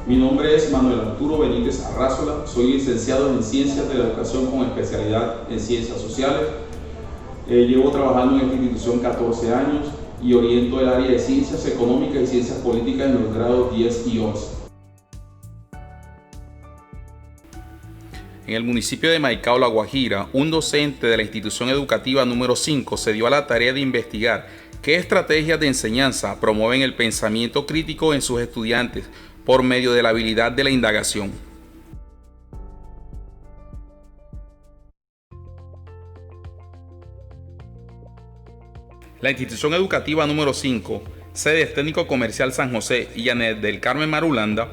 Mi nombre es Manuel Arturo Benítez Arrázola, soy licenciado en Ciencias de la Educación con especialidad en Ciencias Sociales. Llevo trabajando en esta institución 14 años y oriento el área de Ciencias Económicas y Ciencias Políticas en los grados 10 y 11. En el municipio de Maicao, La Guajira, un docente de la institución educativa número 5 se dio a la tarea de investigar qué estrategias de enseñanza promueven el pensamiento crítico en sus estudiantes por medio de la habilidad de la indagación. La institución educativa número 5, sedes Técnico Comercial San José y Llanes del Carmen Marulanda,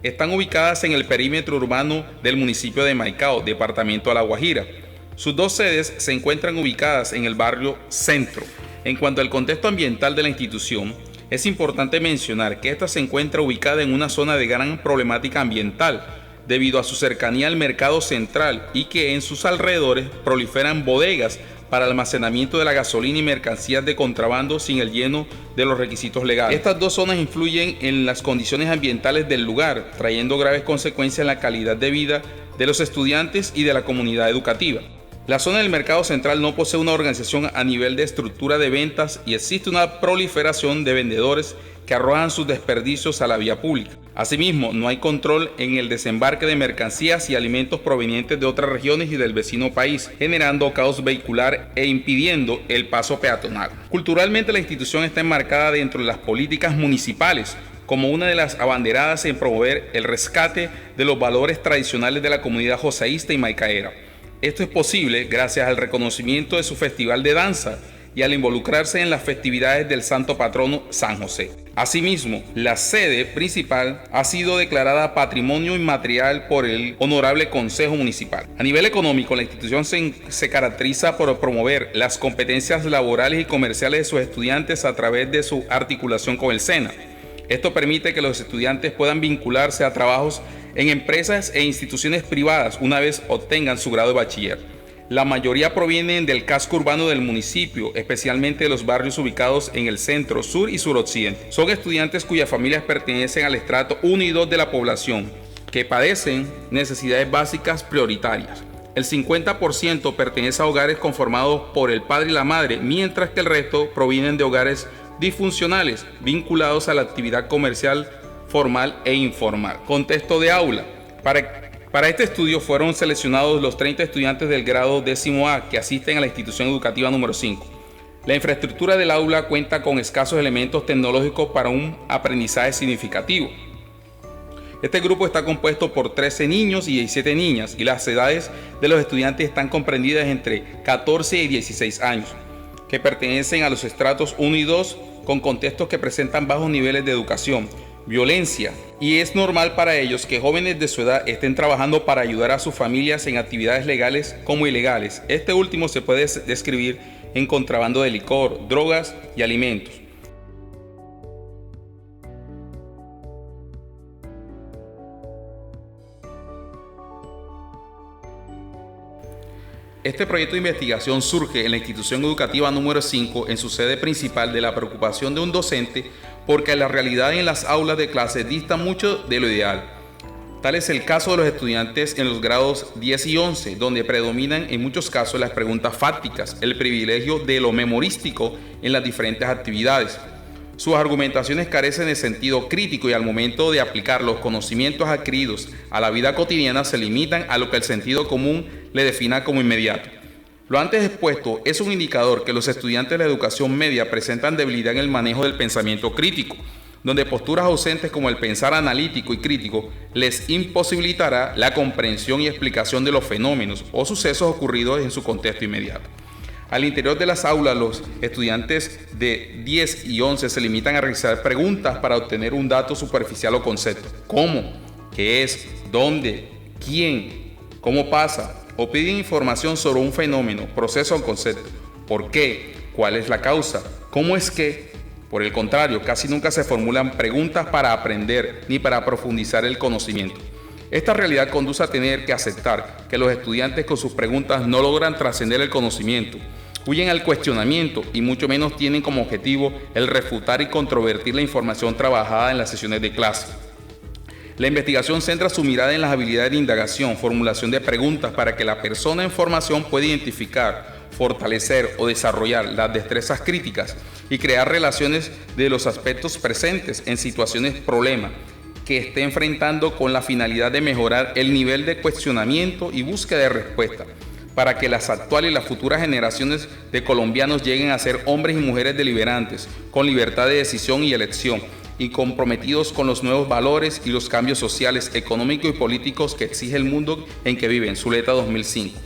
están ubicadas en el perímetro urbano del municipio de Maicao, departamento de La Guajira. Sus dos sedes se encuentran ubicadas en el barrio Centro. En cuanto al contexto ambiental de la institución, es importante mencionar que esta se encuentra ubicada en una zona de gran problemática ambiental, debido a su cercanía al mercado central y que en sus alrededores proliferan bodegas para almacenamiento de la gasolina y mercancías de contrabando sin el lleno de los requisitos legales. Estas dos zonas influyen en las condiciones ambientales del lugar, trayendo graves consecuencias en la calidad de vida de los estudiantes y de la comunidad educativa. La zona del mercado central no posee una organización a nivel de estructura de ventas y existe una proliferación de vendedores que arrojan sus desperdicios a la vía pública. Asimismo, no hay control en el desembarque de mercancías y alimentos provenientes de otras regiones y del vecino país, generando caos vehicular e impidiendo el paso peatonal. Culturalmente, la institución está enmarcada dentro de las políticas municipales, como una de las abanderadas en promover el rescate de los valores tradicionales de la comunidad joseísta y maicaera. Esto es posible gracias al reconocimiento de su festival de danza y al involucrarse en las festividades del santo patrono San José. Asimismo, la sede principal ha sido declarada Patrimonio Inmaterial por el Honorable Consejo Municipal. A nivel económico, la institución se caracteriza por promover las competencias laborales y comerciales de sus estudiantes a través de su articulación con el SENA. Esto permite que los estudiantes puedan vincularse a trabajos en empresas e instituciones privadas una vez obtengan su grado de bachiller. La mayoría provienen del casco urbano del municipio, especialmente de los barrios ubicados en el centro, sur y suroccidente. Son estudiantes cuyas familias pertenecen al estrato 1 y 2 de la población, que padecen necesidades básicas prioritarias. El 50% pertenece a hogares conformados por el padre y la madre, mientras que el resto provienen de hogares disfuncionales vinculados a la actividad comercial formal e informal. Contexto de aula. Para este estudio fueron seleccionados los 30 estudiantes del grado 10A que asisten a la institución educativa número 5. La infraestructura del aula cuenta con escasos elementos tecnológicos para un aprendizaje significativo. Este grupo está compuesto por 13 niños y 17 niñas y las edades de los estudiantes están comprendidas entre 14 y 16 años, que pertenecen a los estratos 1 y 2 con contextos que presentan bajos niveles de educación, violencia, y es normal para ellos que jóvenes de su edad estén trabajando para ayudar a sus familias en actividades legales como ilegales. Este último se puede describir en contrabando de licor, drogas y alimentos. Este proyecto de investigación surge en la institución educativa número 5 en su sede principal de la preocupación de un docente porque la realidad en las aulas de clase dista mucho de lo ideal. Tal es el caso de los estudiantes en los grados 10 y 11, donde predominan en muchos casos las preguntas fácticas, el privilegio de lo memorístico en las diferentes actividades. Sus argumentaciones carecen de sentido crítico y al momento de aplicar los conocimientos adquiridos a la vida cotidiana se limitan a lo que el sentido común le defina como inmediato. Lo antes expuesto es un indicador que los estudiantes de la educación media presentan debilidad en el manejo del pensamiento crítico, donde posturas ausentes como el pensar analítico y crítico les imposibilitará la comprensión y explicación de los fenómenos o sucesos ocurridos en su contexto inmediato. Al interior de las aulas, los estudiantes de 10 y 11 se limitan a realizar preguntas para obtener un dato superficial o concepto. ¿Cómo? ¿Qué es? ¿Dónde? ¿Quién? ¿Cómo pasa? O piden información sobre un fenómeno, proceso o concepto. ¿Por qué? ¿Cuál es la causa? ¿Cómo es que? Por el contrario, casi nunca se formulan preguntas para aprender ni para profundizar el conocimiento. Esta realidad conduce a tener que aceptar que los estudiantes con sus preguntas no logran trascender el conocimiento, huyen al cuestionamiento y mucho menos tienen como objetivo el refutar y controvertir la información trabajada en las sesiones de clase. La investigación centra su mirada en las habilidades de indagación, formulación de preguntas para que la persona en formación pueda identificar, fortalecer o desarrollar las destrezas críticas y crear relaciones de los aspectos presentes en situaciones problema que esté enfrentando con la finalidad de mejorar el nivel de cuestionamiento y búsqueda de respuesta, para que las actuales y las futuras generaciones de colombianos lleguen a ser hombres y mujeres deliberantes, con libertad de decisión y elección, y comprometidos con los nuevos valores y los cambios sociales, económicos y políticos que exige el mundo en que viven. Zuleta 2005.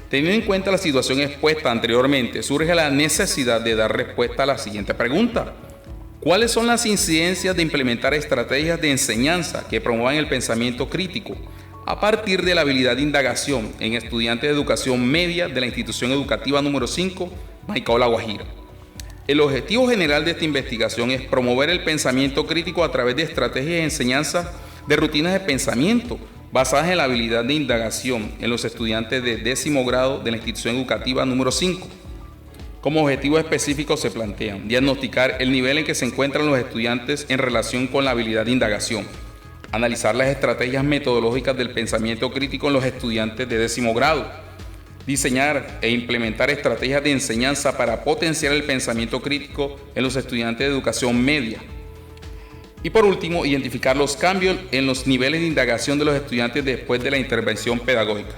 Teniendo en cuenta la situación expuesta anteriormente, surge la necesidad de dar respuesta a la siguiente pregunta. ¿Cuáles son las incidencias de implementar estrategias de enseñanza que promuevan el pensamiento crítico a partir de la habilidad de indagación en estudiantes de educación media de la institución educativa número 5, Maicao La Guajira? El objetivo general de esta investigación es promover el pensamiento crítico a través de estrategias de enseñanza de rutinas de pensamiento basadas en la habilidad de indagación en los estudiantes de 10º grado de la institución educativa número 5. Como objetivo específico se plantean diagnosticar el nivel en que se encuentran los estudiantes en relación con la habilidad de indagación, analizar las estrategias metodológicas del pensamiento crítico en los estudiantes de 10º grado, diseñar e implementar estrategias de enseñanza para potenciar el pensamiento crítico en los estudiantes de educación media. Y por último, identificar los cambios en los niveles de indagación de los estudiantes después de la intervención pedagógica.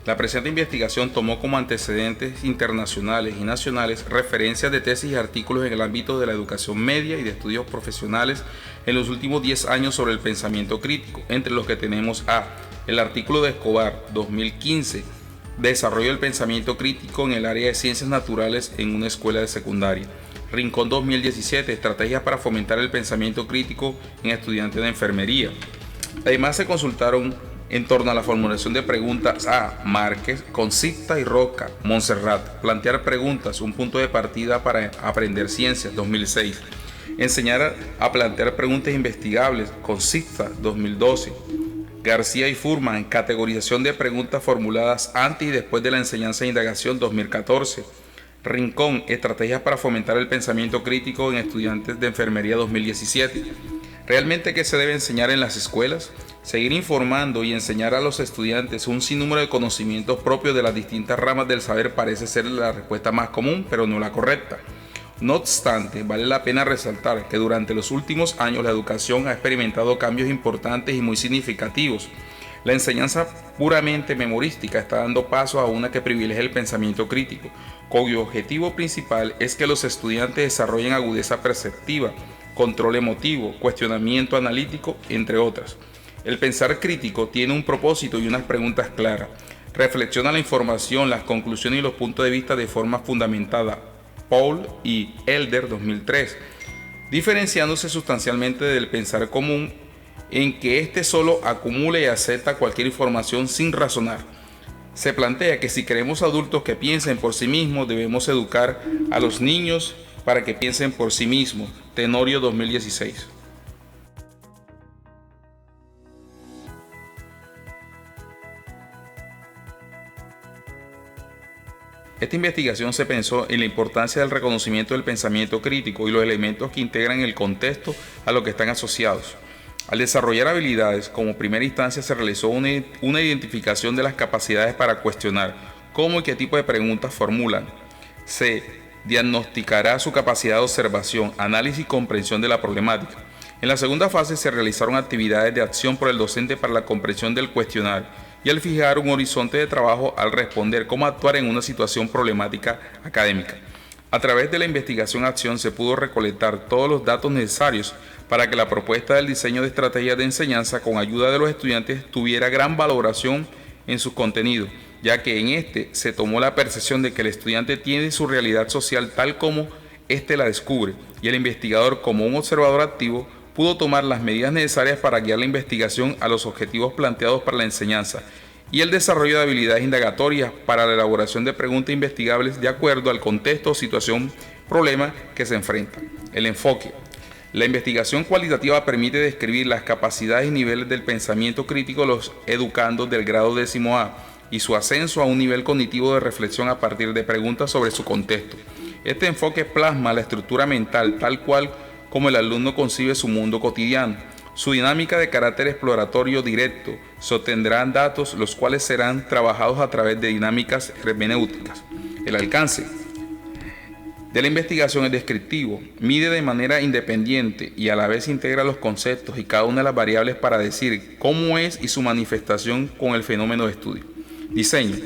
La presente investigación tomó como antecedentes internacionales y nacionales referencias de tesis y artículos en el ámbito de la educación media y de estudios profesionales en los últimos 10 años sobre el pensamiento crítico, entre los que tenemos el artículo de Escobar 2015, Desarrollo del pensamiento crítico en el área de ciencias naturales en una escuela de secundaria. Rincón 2017, Estrategias para fomentar el pensamiento crítico en estudiantes de enfermería. Además se consultaron en torno a la formulación de preguntas a Márquez, Concista y Roca, Montserrat. Plantear preguntas, un punto de partida para aprender ciencias, 2006. Enseñar a plantear preguntas investigables, Concista, 2012. García y Furman, categorización de preguntas formuladas antes y después de la enseñanza e indagación, 2014. Rincón, estrategias para fomentar el pensamiento crítico en estudiantes de enfermería, 2017. ¿Realmente qué se debe enseñar en las escuelas? Seguir informando y enseñar a los estudiantes un sinnúmero de conocimientos propios de las distintas ramas del saber parece ser la respuesta más común, pero no la correcta. No obstante, vale la pena resaltar que durante los últimos años la educación ha experimentado cambios importantes y muy significativos. La enseñanza puramente memorística está dando paso a una que privilegia el pensamiento crítico, cuyo objetivo principal es que los estudiantes desarrollen agudeza perceptiva, control emotivo, cuestionamiento analítico, entre otras. El pensar crítico tiene un propósito y unas preguntas claras. Reflexiona la información, las conclusiones y los puntos de vista de forma fundamentada. Paul y Elder 2003. Diferenciándose sustancialmente del pensar común en que éste solo acumula y acepta cualquier información sin razonar. Se plantea que si queremos adultos que piensen por sí mismos, debemos educar a los niños para que piensen por sí mismos. Tenorio 2016. Esta investigación se pensó en la importancia del reconocimiento del pensamiento crítico y los elementos que integran el contexto a lo que están asociados. Al desarrollar habilidades, como primera instancia se realizó una identificación de las capacidades para cuestionar cómo y qué tipo de preguntas formulan. Se diagnosticará su capacidad de observación, análisis y comprensión de la problemática. En la segunda fase se realizaron actividades de acción por el docente para la comprensión del cuestionario y al fijar un horizonte de trabajo al responder cómo actuar en una situación problemática académica. A través de la investigación-acción se pudo recolectar todos los datos necesarios para que la propuesta del diseño de estrategias de enseñanza con ayuda de los estudiantes tuviera gran valoración en sus contenidos, ya que en este se tomó la percepción de que el estudiante tiene su realidad social tal como éste la descubre, y el investigador, como un observador activo, pudo tomar las medidas necesarias para guiar la investigación a los objetivos planteados para la enseñanza y el desarrollo de habilidades indagatorias para la elaboración de preguntas investigables de acuerdo al contexto o situación problema que se enfrenta. El enfoque. La investigación cualitativa permite describir las capacidades y niveles del pensamiento crítico de los educandos del grado 10º A y su ascenso a un nivel cognitivo de reflexión a partir de preguntas sobre su contexto. Este enfoque plasma la estructura mental tal cual como el alumno concibe su mundo cotidiano. Su dinámica de carácter exploratorio directo se obtendrán datos los cuales serán trabajados a través de dinámicas hermenéuticas. El alcance de la investigación es descriptivo, mide de manera independiente y a la vez integra los conceptos y cada una de las variables para decir cómo es y su manifestación con el fenómeno de estudio. Diseño.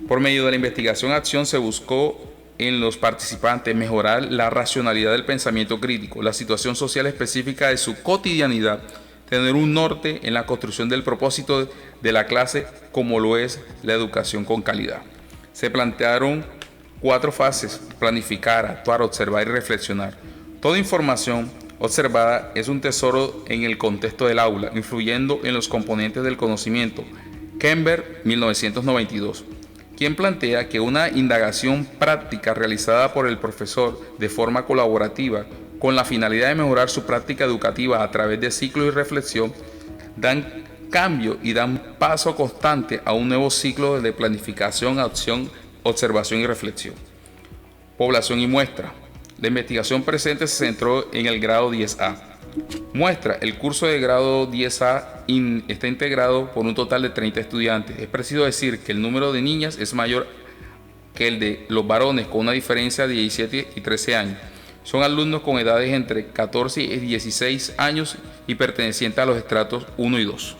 Por medio de la investigación-acción se buscó en los participantes mejorar la racionalidad del pensamiento crítico, la situación social específica de su cotidianidad, tener un norte en la construcción del propósito de la clase como lo es la educación con calidad. Se plantearon 4 fases: planificar, actuar, observar y reflexionar. Toda información observada es un tesoro en el contexto del aula, influyendo en los componentes del conocimiento. Kember, 1992, quien plantea que una indagación práctica realizada por el profesor de forma colaborativa con la finalidad de mejorar su práctica educativa a través de ciclos y reflexión dan cambio y dan paso constante a un nuevo ciclo de planificación, acción, observación y reflexión. Población y muestra. La investigación presente se centró en el grado 10A. Muestra, el curso de grado 10A está integrado por un total de 30 estudiantes. Es preciso decir que el número de niñas es mayor que el de los varones, con una diferencia de 17 y 13 años. Son alumnos con edades entre 14 y 16 años y pertenecientes a los estratos 1 y 2.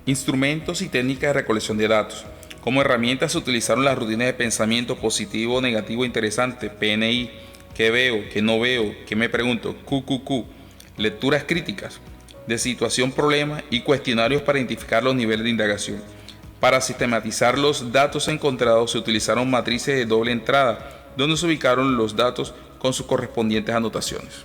Instrumentos y técnicas de recolección de datos. Como herramientas se utilizaron las rutinas de pensamiento positivo, negativo, interesante, PNI, qué veo, qué no veo, qué me pregunto, QQQ, lecturas críticas, de situación problema y cuestionarios para identificar los niveles de indagación. Para sistematizar los datos encontrados se utilizaron matrices de doble entrada, donde se ubicaron los datos con sus correspondientes anotaciones.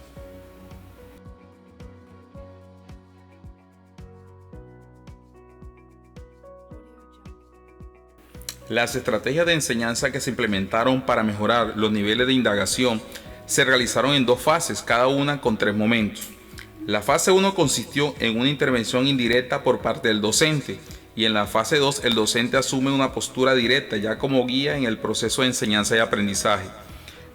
Las estrategias de enseñanza que se implementaron para mejorar los niveles de indagación se realizaron en 2 fases, cada una con 3 momentos. La fase 1 consistió en una intervención indirecta por parte del docente, y en la fase 2 el docente asume una postura directa ya como guía en el proceso de enseñanza y aprendizaje.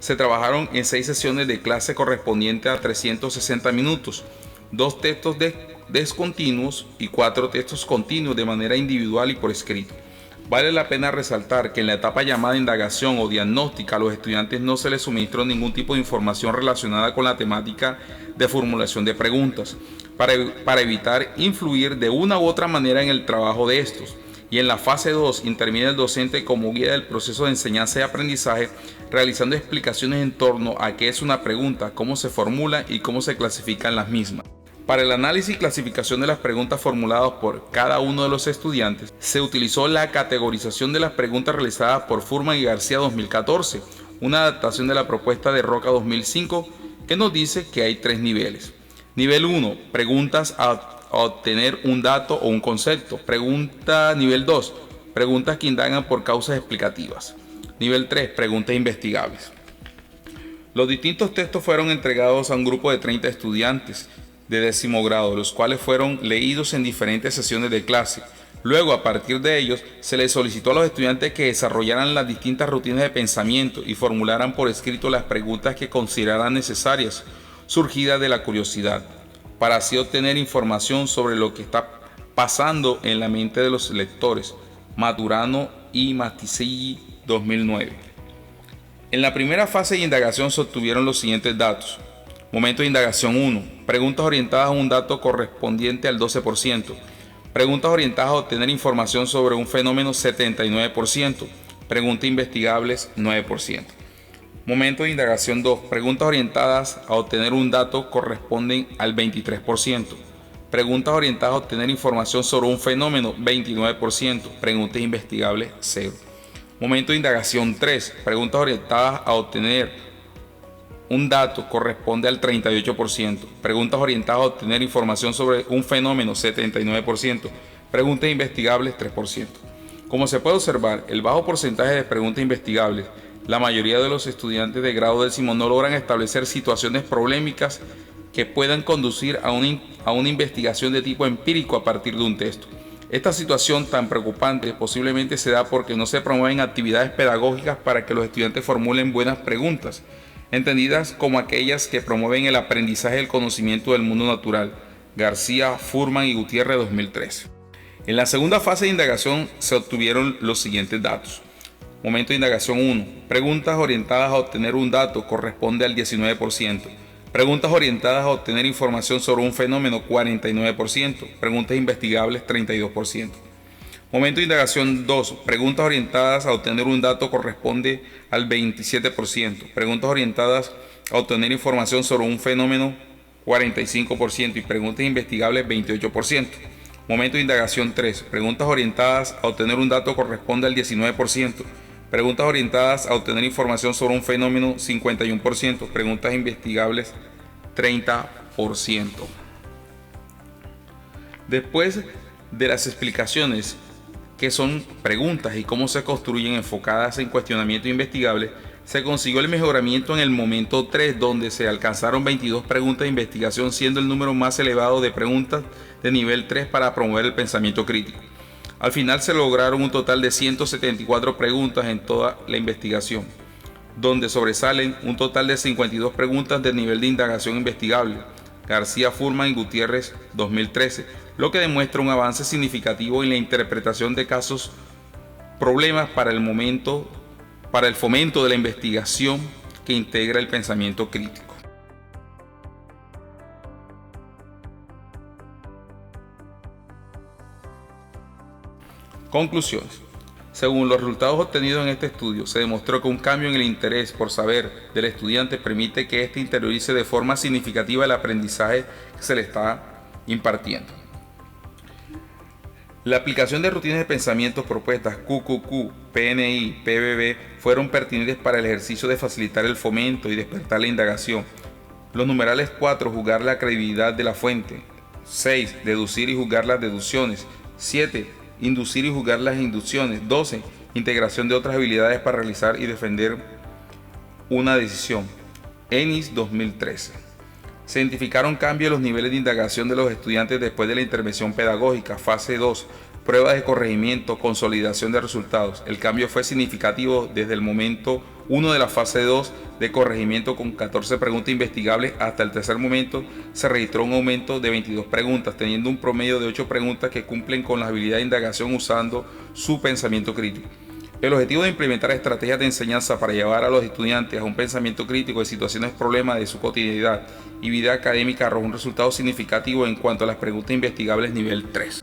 Se trabajaron en 6 sesiones de clase correspondientes a 360 minutos, 2 textos descontinuos y 4 textos continuos de manera individual y por escrito. Vale la pena resaltar que en la etapa llamada indagación o diagnóstica a los estudiantes no se les suministró ningún tipo de información relacionada con la temática de formulación de preguntas, para evitar influir de una u otra manera en el trabajo de estos. Y en la fase 2 interviene el docente como guía del proceso de enseñanza y aprendizaje, realizando explicaciones en torno a qué es una pregunta, cómo se formula y cómo se clasifican las mismas. Para el análisis y clasificación de las preguntas formuladas por cada uno de los estudiantes, se utilizó la categorización de las preguntas realizadas por Furman y García 2014, una adaptación de la propuesta de Roca 2005 que nos dice que hay 3 niveles. Nivel 1, preguntas a obtener un dato o un concepto. Nivel 2, preguntas que indagan por causas explicativas. Nivel 3, preguntas investigables. Los distintos textos fueron entregados a un grupo de 30 estudiantes de 10º grado, los cuales fueron leídos en diferentes sesiones de clase. Luego, a partir de ellos, se les solicitó a los estudiantes que desarrollaran las distintas rutinas de pensamiento y formularan por escrito las preguntas que consideraran necesarias, surgidas de la curiosidad, para así obtener información sobre lo que está pasando en la mente de los lectores. Maturano y Masticilli, 2009. En la primera fase de indagación se obtuvieron los siguientes datos. Momento de indagación 1. Preguntas orientadas a un dato correspondiente al 12%. Preguntas orientadas a obtener información sobre un fenómeno 79%. Preguntas investigables 9%. Momento de indagación 2. Preguntas orientadas a obtener un dato corresponden al 23%. Preguntas orientadas a obtener información sobre un fenómeno 29%. Preguntas investigables 0. Momento de indagación 3. Preguntas orientadas a obtener un dato corresponde al 38%. Preguntas orientadas a obtener información sobre un fenómeno 79%. Preguntas investigables 3%. Como se puede observar, el bajo porcentaje de preguntas investigables, la mayoría de los estudiantes de grado 10º no logran establecer situaciones problemáticas que puedan conducir a una investigación de tipo empírico a partir de un texto. Esta situación tan preocupante posiblemente se da porque no se promueven actividades pedagógicas para que los estudiantes formulen buenas preguntas, entendidas como aquellas que promueven el aprendizaje del conocimiento del mundo natural. García, Furman y Gutiérrez, 2013. En la segunda fase de indagación se obtuvieron los siguientes datos. Momento de indagación 1. Preguntas orientadas a obtener un dato corresponde al 19%. Preguntas orientadas a obtener información sobre un fenómeno 49%. Preguntas investigables 32%. Momento de indagación 2. Preguntas orientadas a obtener un dato corresponde al 27%. Preguntas orientadas a obtener información sobre un fenómeno 45% y preguntas investigables 28%. Momento de indagación 3. Preguntas orientadas a obtener un dato corresponde al 19%. Preguntas orientadas a obtener información sobre un fenómeno 51%. Preguntas investigables 30%. Después de las explicaciones qué son preguntas y cómo se construyen enfocadas en cuestionamiento investigable, se consiguió el mejoramiento en el momento 3, donde se alcanzaron 22 preguntas de investigación, siendo el número más elevado de preguntas de nivel 3 para promover el pensamiento crítico. Al final se lograron un total de 174 preguntas en toda la investigación, donde sobresalen un total de 52 preguntas de nivel de indagación investigable. García, Furman y Gutiérrez, 2013, lo que demuestra un avance significativo en la interpretación de casos problemas para el fomento de la investigación que integra el pensamiento crítico. Conclusiones. Según los resultados obtenidos en este estudio, se demostró que un cambio en el interés por saber del estudiante permite que éste interiorice de forma significativa el aprendizaje que se le está impartiendo. La aplicación de rutinas de pensamientos propuestas QQQ, PNI, PBB fueron pertinentes para el ejercicio de facilitar el fomento y despertar la indagación. Los numerales 4, juzgar la credibilidad de la fuente. 6, deducir y juzgar las deducciones. 7, inducir y juzgar las inducciones. 12, integración de otras habilidades para realizar y defender una decisión. ENIS 2013. Se identificaron cambios en los niveles de indagación de los estudiantes después de la intervención pedagógica. Fase 2. Pruebas de corregimiento, consolidación de resultados. El cambio fue significativo desde el momento 1 de la fase 2 de corregimiento con 14 preguntas investigables hasta el tercer momento se registró un aumento de 22 preguntas, teniendo un promedio de 8 preguntas que cumplen con las habilidades de indagación usando su pensamiento crítico. El objetivo de implementar estrategias de enseñanza para llevar a los estudiantes a un pensamiento crítico de situaciones problemas de su cotidianidad y vida académica arrojó un resultado significativo en cuanto a las preguntas investigables nivel 3.